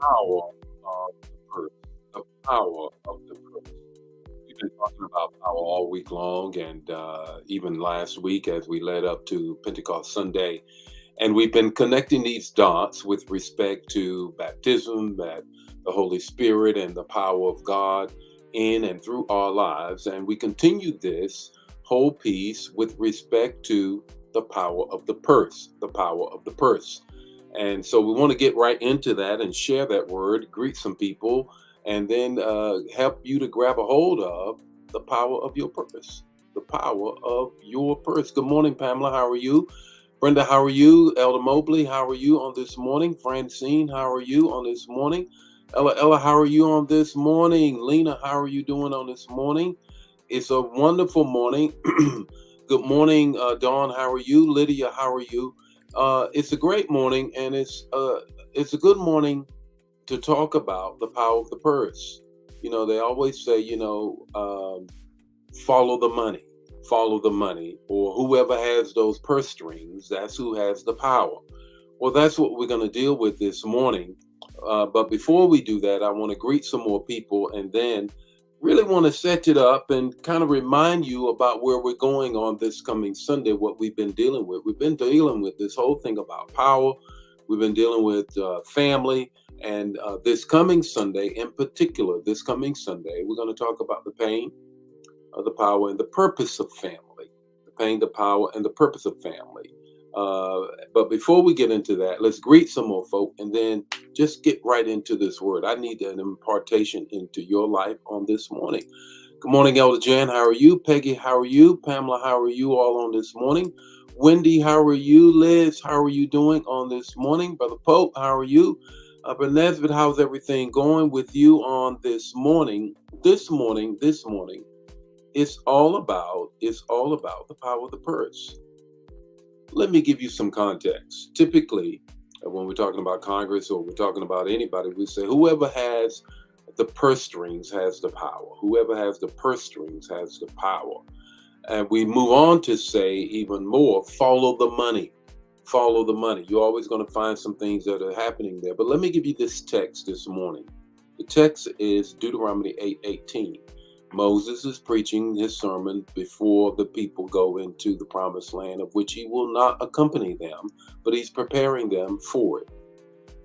power of the purse. The power of the purse. We've been talking about power all week long, and even last week as we led up to Pentecost Sunday. And we've been connecting these dots with respect to baptism, that the Holy Spirit and the power of God in and through our lives. And we continue this whole piece with respect to the power of the purse, the power of the purse. And so we want to get right into that and share that word, greet some people, and then help you to grab a hold of the power of your purpose. The power of your purse. Good morning, Pamela. How are you? Brenda, how are you? Elder Mobley, how are you on this morning? Francine, how are you on this morning? Ella, how are you on this morning? Lena, how are you doing on this morning? It's a wonderful morning. Good morning, Dawn. How are you? Lydia, how are you? It's a great morning, and it's a good morning to talk about the power of the purse. They always say, follow the money, follow the money, or whoever has those purse strings, that's who has the power. Well, that's what we're going to deal with this morning. But before we do that, I want to greet some more people and then really want to set it up and kind of remind you about where we're going on this coming Sunday, what we've been dealing with. We've been dealing with this whole thing about power. We've been dealing with family. And this coming Sunday, in particular, this coming Sunday, we're going to talk about the pain, the power, and the purpose of family. The pain, the power, and the purpose of family. But before we get into that, let's greet some more folk and then just get right into this word. I need an impartation into your life on this morning. Good morning, Elder Jan. How are you? Peggy, how are you? Pamela, how are you all on this morning? Wendy, how are you? Liz, how are you doing on this morning? Brother Pope, how are you? Brother Nesbitt, how's everything going with you on this morning? This morning, it's all about the power of the purse. Let me give you some context. Typically, when we're talking about Congress or we're talking about anybody, we say whoever has the purse strings has the power. Whoever has the purse strings has the power. And we move on to say even more, follow the money. Follow the money. You're always going to find some things that are happening there. But let me give you this text this morning. The text is Deuteronomy 8:18. Moses is preaching his sermon before the people go into the promised land, of which he will not accompany them, but he's preparing them for it.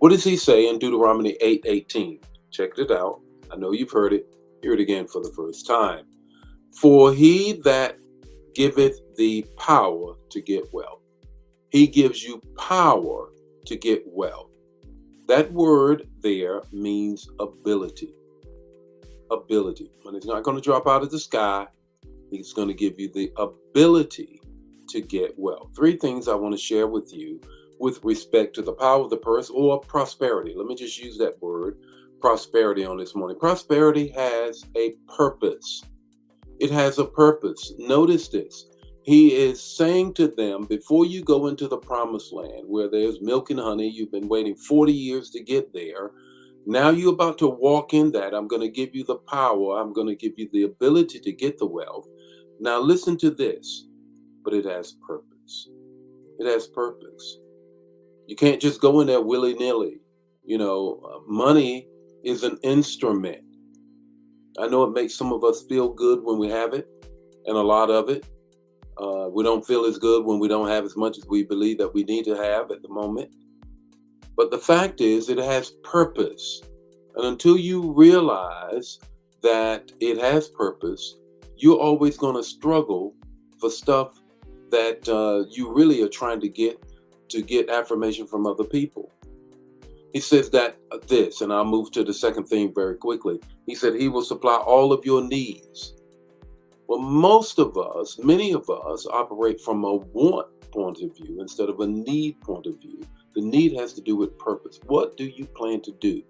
What does he say in Deuteronomy 8:18? Check it out. I know you've heard it. Hear it again for the first time. For he that giveth thee power to get wealth. He gives you power to get wealth. That word there means ability. Ability. When it's not going to drop out of the sky, he's going to give you the ability to get wealth. Three things I want to share with you with respect to the power of the purse or prosperity. Let me just use that word, prosperity, on this morning. Prosperity has a purpose. It has a purpose. Notice this. He is saying to them, before you go into the promised land where there's milk and honey, you've been waiting 40 years to get there. Now you're about to walk in that. I'm going to give you the power. I'm going to give you the ability to get the wealth. Now listen to this, but it has purpose. It has purpose. You can't just go in there willy-nilly. Money is an instrument. I know it makes some of us feel good when we have it, and a lot of it. We don't feel as good when we don't have as much as we believe that we need to have at the moment. But the fact is, it has purpose. And until you realize that it has purpose, you're always going to struggle for stuff that you really are trying to get affirmation from other people. He says that this, and I'll move to the second thing very quickly. He said he will supply all of your needs. Well, many of us operate from a want point of view instead of a need point of view. The need has to do with purpose. What do you plan to do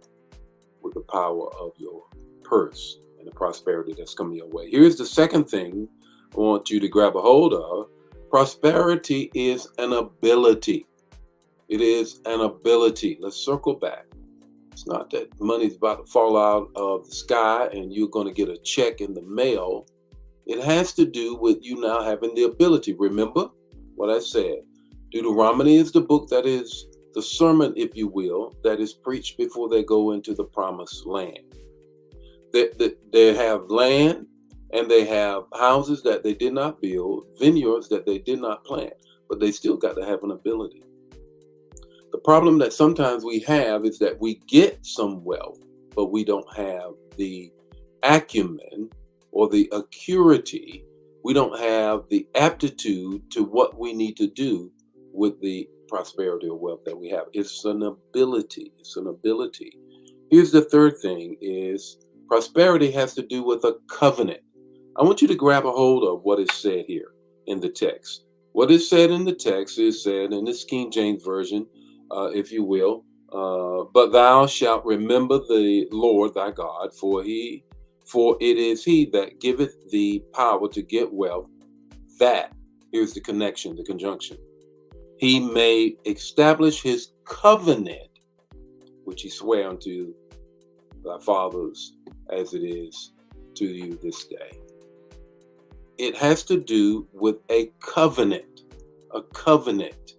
with the power of your purse and the prosperity that's coming your way? Here's the second thing I want you to grab a hold of. Prosperity is an ability. It is an ability. Let's circle back. It's not that money's about to fall out of the sky and you're going to get a check in the mail. It has to do with you now having the ability. Remember what I said. Deuteronomy is the book that is the sermon, if you will, that is preached before they go into the promised land. They have land and they have houses that they did not build, vineyards that they did not plant, but they still got to have an ability. The problem that sometimes we have is that we get some wealth, but we don't have the acumen or the acuity. We don't have the aptitude to what we need to do with the prosperity or wealth that we have. It's an ability. It's an ability. Here's the third thing is prosperity has to do with a covenant. I want you to grab a hold of what is said here in the text. What is said in the text is said in this King James Version, if you will, but thou shalt remember the Lord thy God, for it is he that giveth thee power to get wealth, that, here's the connection, the conjunction, he may establish his covenant, which he sware unto thy fathers as it is to you this day. It has to do with a covenant, a covenant.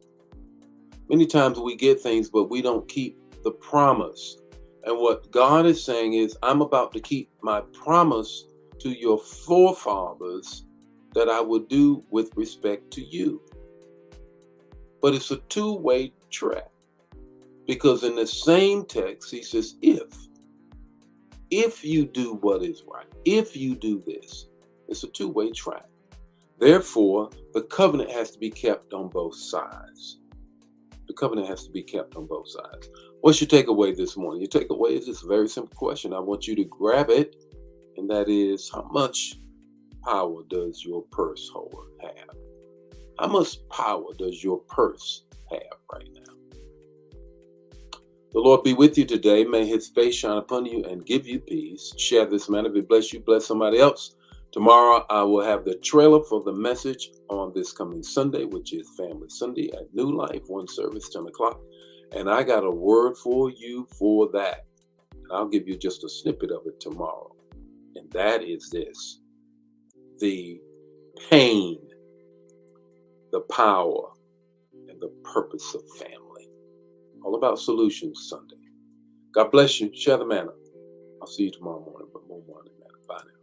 Many times we get things, but we don't keep the promise. And what God is saying is, I'm about to keep my promise to your forefathers that I will do with respect to you. But it's a two-way track. Because in the same text, he says, if you do what is right, if you do this, it's a two-way track. Therefore, the covenant has to be kept on both sides. The covenant has to be kept on both sides. What's your takeaway this morning? Your takeaway is just a very simple question. I want you to grab it, and that is, how much power does your purse holder have? How much power does your purse have right now? The Lord be with you today. May his face shine upon you and give you peace. Share this, man. If it bless you, bless somebody else. Tomorrow, I will have the trailer for the message on this coming Sunday, which is Family Sunday at New Life, one service, 10 o'clock. And I got a word for you for that. And I'll give you just a snippet of it tomorrow. And that is this: the pain, the power, and the purpose of family. All about Solutions Sunday. God bless you. Share the manna. I'll see you tomorrow morning, but more morning, manna. Bye now.